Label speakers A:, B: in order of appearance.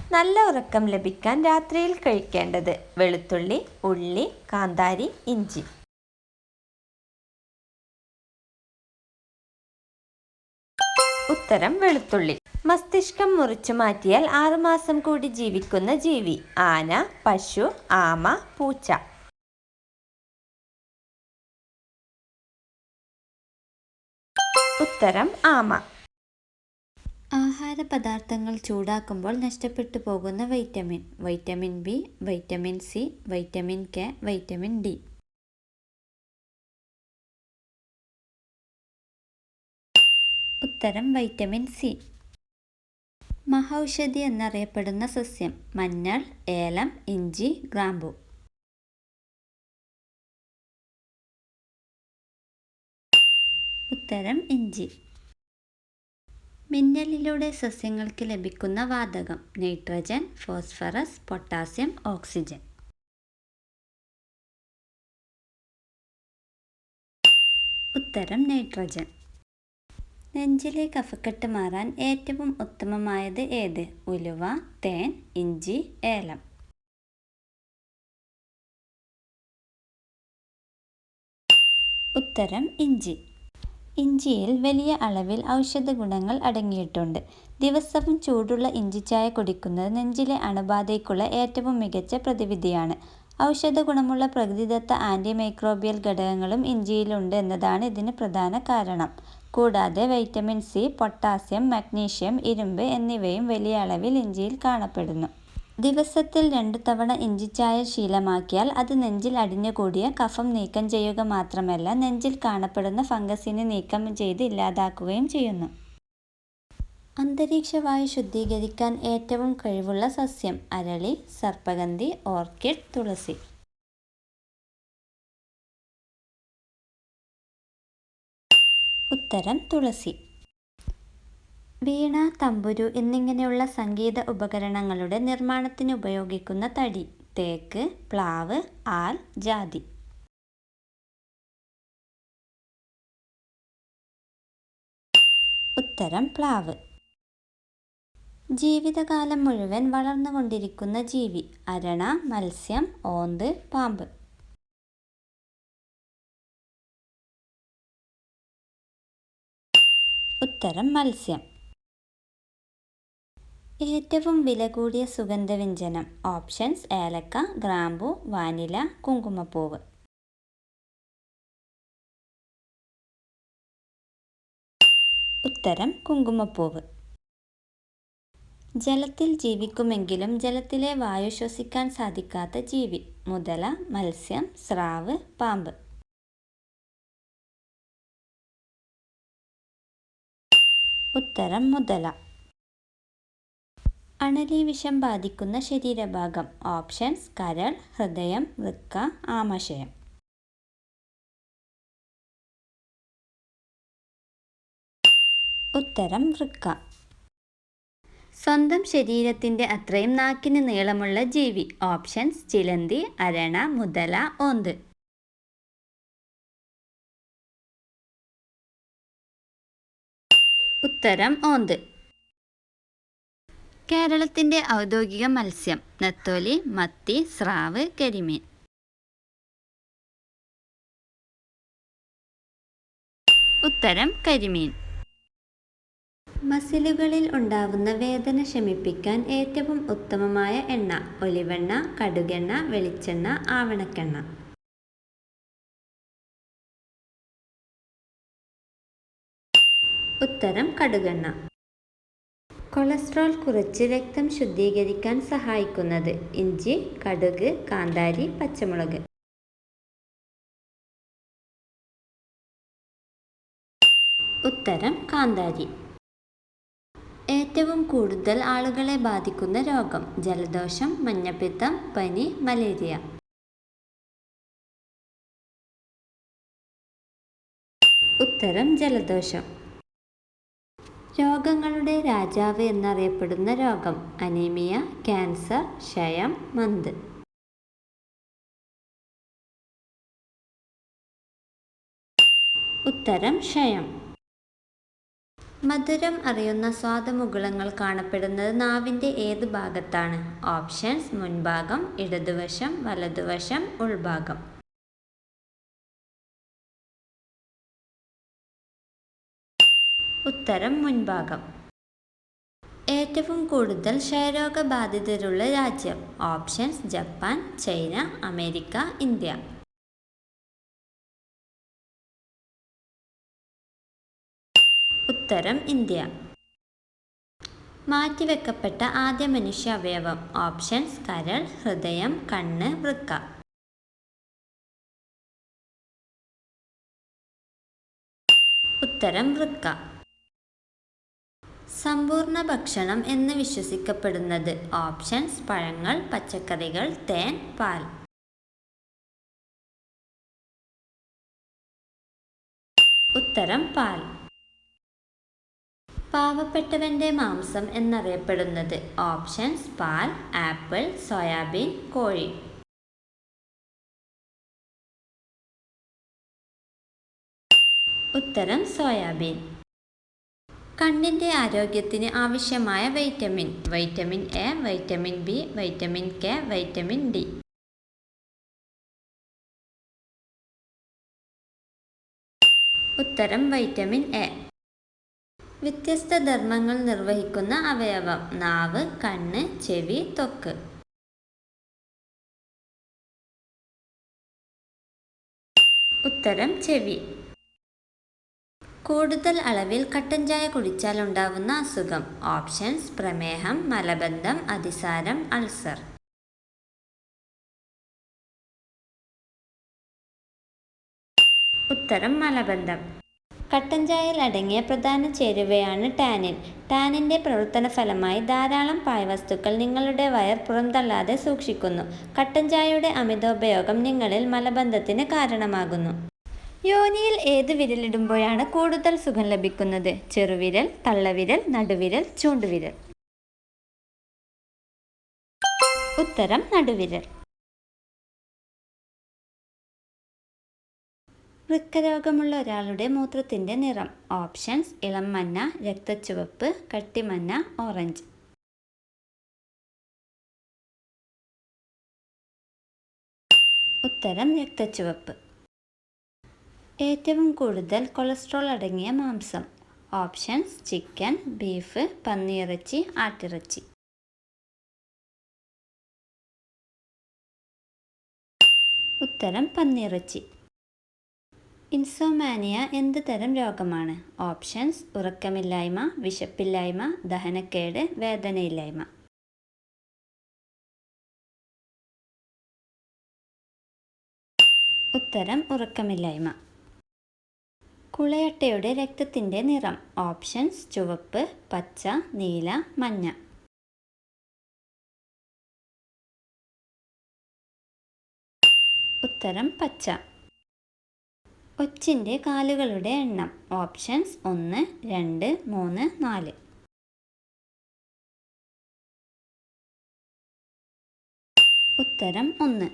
A: നല്ല ഉറക്കം ലഭിക്കാൻ രാത്രിയിൽ കഴിക്കേണ്ടത്: വെളുത്തുള്ളി, ഉള്ളി, കാന്താരി, ഇഞ്ചി. ഉത്തരം വെളുത്തുള്ളി. മസ്തിഷ്കം മുറിച്ചു മാറ്റിയാൽ 6 മാസം കൂടി ജീവിക്കുന്ന ജീവി: ആന, പശു, ആമ, പൂച്ച. ഉത്തരം ആമ. ആഹാരപദാർത്ഥങ്ങൾ ചൂടാക്കുമ്പോൾ നഷ്ടപ്പെട്ടു പോകുന്ന vitamin: vitamin B, vitamin C, vitamin K, vitamin D. ഉത്തരം വൈറ്റമിൻ സി. മഹൗഷധി എന്നറിയപ്പെടുന്ന സസ്യം: മഞ്ഞൾ, ഏലം, ഇഞ്ചി, ഗ്രാമ്പു. ഉത്തരം ഇഞ്ചി. മിന്നലിലൂടെ സസ്യങ്ങൾക്ക് ലഭിക്കുന്ന വാതകം: നൈട്രജൻ, ഫോസ്ഫറസ്, പൊട്ടാസ്യം, ഓക്സിജൻ. ഉത്തരം നൈട്രജൻ. നെഞ്ചിലെ കഫക്കെട്ട് മാറാൻ ഏറ്റവും ഉത്തമമായത് ഏത്? ഉലുവ, തേൻ, ഇഞ്ചി, ഏലം. ഉത്തരം ഇഞ്ചി. ഇഞ്ചിയിൽ വലിയ അളവിൽ ഔഷധ ഗുണങ്ങൾ അടങ്ങിയിട്ടുണ്ട്. ദിവസവും ചൂടുള്ള ഇഞ്ചിച്ചായ കുടിക്കുന്നത് നെഞ്ചിലെ അണുബാധയ്ക്കുള്ള ഏറ്റവും മികച്ച പ്രതിവിധിയാണ്. ഔഷധ ഗുണമുള്ള പ്രകൃതിദത്ത ആന്റിമൈക്രോബിയൽ ഘടകങ്ങളും ഇഞ്ചിയിലുണ്ട് എന്നതാണ് ഇതിന് പ്രധാന കാരണം. കൂടാതെ വൈറ്റമിൻ സി, പൊട്ടാസ്യം, മഗ്നീഷ്യം, ഇരുമ്പ് എന്നിവയും വലിയ അളവിൽ ഇഞ്ചിയിൽ കാണപ്പെടുന്നു. ദിവസത്തിൽ 2 തവണ ഇഞ്ചിച്ചായ ശീലമാക്കിയാൽ അത് നെഞ്ചിൽ അടിഞ്ഞുകൂടിയ കഫം നീക്കം ചെയ്യുക മാത്രമല്ല, നെഞ്ചിൽ കാണപ്പെടുന്ന ഫംഗസിനെ നീക്കം ചെയ്ത് ഇല്ലാതാക്കുകയും ചെയ്യുന്നു. അന്തരീക്ഷവായു ശുദ്ധീകരിക്കാൻ ഏറ്റവും കഴിവുള്ള സസ്യം: അരളി, സർപ്പഗന്ധി, ഓർക്കിഡ്, തുളസി. ഉത്തരം തുളസി. വീണ, തമ്പുരു എന്നിങ്ങനെയുള്ള സംഗീത ഉപകരണങ്ങളുടെ നിർമ്മാണത്തിന് ഉപയോഗിക്കുന്ന തടി: തേക്ക്, പ്ലാവ്, ആൽ, ജാതി. ഉത്തരം പ്ലാവ്. ജീവിതകാലം മുഴുവൻ വളർന്നുകൊണ്ടിരിക്കുന്ന ജീവി: അരണ, മത്സ്യം, ഓന്ത്, പാമ്പ്. ഉത്തരം മത്സ്യം. ഏറ്റവും വില കൂടിയ സുഗന്ധവ്യഞ്ജനം: ഓപ്ഷൻസ്: ഏലക്ക, ഗ്രാമ്പു, വാനില, കുങ്കുമപ്പൂവ്. ഉത്തരം കുങ്കുമപ്പൂവ്. ജലത്തിൽ ജീവിക്കുമെങ്കിലും ജലത്തിലെ വായു ശ്വസിക്കാൻ സാധിക്കാത്ത ജീവി: മുതല, മത്സ്യം, സ്രാവ്, പാമ്പ്. ഉത്തരം മുതല. അണലി വിഷം ബാധിക്കുന്ന ശരീരഭാഗം: ഓപ്ഷൻസ്: കരൾ, ഹൃദയം, വൃക്ക, ആമാശയം. ഉത്തരം വൃക്ക. സ്വന്തം ശരീരത്തിന്റെ അത്രയും നാക്കിന് നീളമുള്ള ജീവി: ഓപ്ഷൻസ്: ചിലന്തി, അരണ, മുതല, ഓന്ത്. ഉത്തരം ഓന്ത്. കേരളത്തിന്റെ ഔദ്യോഗിക മത്സ്യം: നത്തോലി, മത്തി, സ്രാവ്, കരിമീൻ. ഉത്തരം കരിമീൻ. മസിലുകളിൽ ഉണ്ടാവുന്ന വേദന ശമിപ്പിക്കാൻ ഏറ്റവും ഉത്തമമായ എണ്ണ: ഒലിവെണ്ണ, കടുകെണ്ണ, വെളിച്ചെണ്ണ, ആവണക്കെണ്ണ. ഉത്തരം കടുകെണ്ണ. കൊളസ്ട്രോൾ കുറച്ച് രക്തം ശുദ്ധീകരിക്കാൻ സഹായിക്കുന്നത്: ഇഞ്ചി, കടുക്, കാന്താരി, പച്ചമുളക്. ഉത്തരം കാന്താരി. ഏറ്റവും കൂടുതൽ ആളുകളെ ബാധിക്കുന്ന രോഗം: ജലദോഷം, മഞ്ഞപ്പിത്തം, പനി, മലേറിയ. ഉത്തരം ജലദോഷം. രോഗങ്ങളുടെ രാജാവ് എന്നറിയപ്പെടുന്ന രോഗം: അനീമിയ, ക്യാൻസർ, ക്ഷയം, മന്ത്. ഉത്തരം ക്ഷയം. മധുരം അറിയുന്ന സ്വാദുമുകുളങ്ങൾ കാണപ്പെടുന്നത് നാവിൻ്റെ ഏത് ഭാഗത്താണ്? ഓപ്ഷൻസ്: മുൻഭാഗം, ഇടതുവശം, വലതുവശം, ഉൾഭാഗം. ഉത്തരം: മുൻഭാഗം. ഏറ്റവും കൂടുതൽ ക്ഷയരോഗബാധിതരുള്ള രാജ്യം? Options: Japan, China, America, India. ഉത്തരം: ഇന്ത്യ. മാറ്റിവെക്കപ്പെട്ട ആദ്യ മനുഷ്യ അവയവം? ഓപ്ഷൻസ്: കരൾ, ഹൃദയം, കണ്ണ്, വൃക്ക. ഉത്തരം: വൃക്ക. സമ്പൂർണ്ണ ഭക്ഷണം എന്ന് വിശ്വസിക്കപ്പെടുന്നത്? ഓപ്ഷൻസ്: പഴങ്ങൾ, പച്ചക്കറികൾ, തേൻ, പാൽ. ഉത്തരം: പാൽ. പാവപ്പെട്ടവന്റെ മാംസം എന്നറിയപ്പെടുന്നത്? ഓപ്ഷൻസ്: പാൽ, ആപ്പിൾ, സോയാബീൻ, കോഴി. ഉത്തരം: സോയാബീൻ. കണ്ണിന്റെ ആരോഗ്യത്തിന് ആവശ്യമായ vitamin? Vitamin A, vitamin B, vitamin K, vitamin D. ഉത്തരം: വൈറ്റമിൻ എ. വ്യത്യസ്ത ധർമ്മങ്ങൾ നിർവഹിക്കുന്ന അവയവം? നാവ്, കണ്ണ്, ചെവി, ത്വക്ക്. ഉത്തരം: ചെവി. കൂടുതൽ അളവിൽ കട്ടൻ ചായ കുടിച്ചാൽ ഉണ്ടാവുന്ന അസുഖം? ഓപ്ഷൻസ്: പ്രമേഹം, മലബന്ധം, അതിസാരം, അൾസർ. ഉത്തരം: മലബന്ധം. കട്ടൻ ചായയിൽ അടങ്ങിയ പ്രധാന ചേരുവയാണ് ടാനിൻ. ടാനിൻ്റെ പ്രവർത്തന ഫലമായി ധാരാളം പാഴ്വസ്തുക്കൾ നിങ്ങളുടെ വയർ പുറന്തള്ളാതെ സൂക്ഷിക്കുന്നു. കട്ടൻ ചായയുടെ അമിതോപയോഗം നിങ്ങളിൽ മലബന്ധത്തിന് കാരണമാകുന്നു. യോനിയിൽ ഏത് വിരലിടുമ്പോഴാണ് കൂടുതൽ സുഖം ലഭിക്കുന്നത്? ചെറുവിരൽ, തള്ളവിരൽ, നടുവിരൽ, ചൂണ്ടുവിരൽ. ഉത്തരം: നടുവിരൽ. വൃക്കരോഗമുള്ള ഒരാളുടെ മൂത്രത്തിൻ്റെ നിറം? ഓപ്ഷൻസ്: ഇളം മഞ്ഞ, രക്തച്ചുവപ്പ്, കട്ടിമഞ്ഞ, ഓറഞ്ച്. ഉത്തരം: രക്തച്ചുവപ്പ്. ഏറ്റവും കൂടുതൽ കൊളസ്ട്രോൾ അടങ്ങിയ മാംസം? ഓപ്ഷൻസ്: ചിക്കൻ, ബീഫ്, പന്നിയിറച്ചി, ആട്ടിറച്ചി. ഉത്തരം: പന്നിയിറച്ചി. ഇൻസോമാനിയ എന്ത് തരം രോഗമാണ്? ഓപ്ഷൻസ്: ഉറക്കമില്ലായ്മ, വിശപ്പില്ലായ്മ, ദഹനക്കേട്, വേദനയില്ലായ്മ. ഉത്തരം: ഉറക്കമില്ലായ്മ. കുളയട്ടയുടെ രക്തത്തിൻ്റെ നിറം? ഓപ്ഷൻസ്: ചുവപ്പ്, പച്ച, നീല, മഞ്ഞ. ഉത്തരം: പച്ച. ഒച്ചിൻ്റെ കാലുകളുടെ എണ്ണം? ഓപ്ഷൻസ്: 1, 2, 3, 4. ഉത്തരം: 1.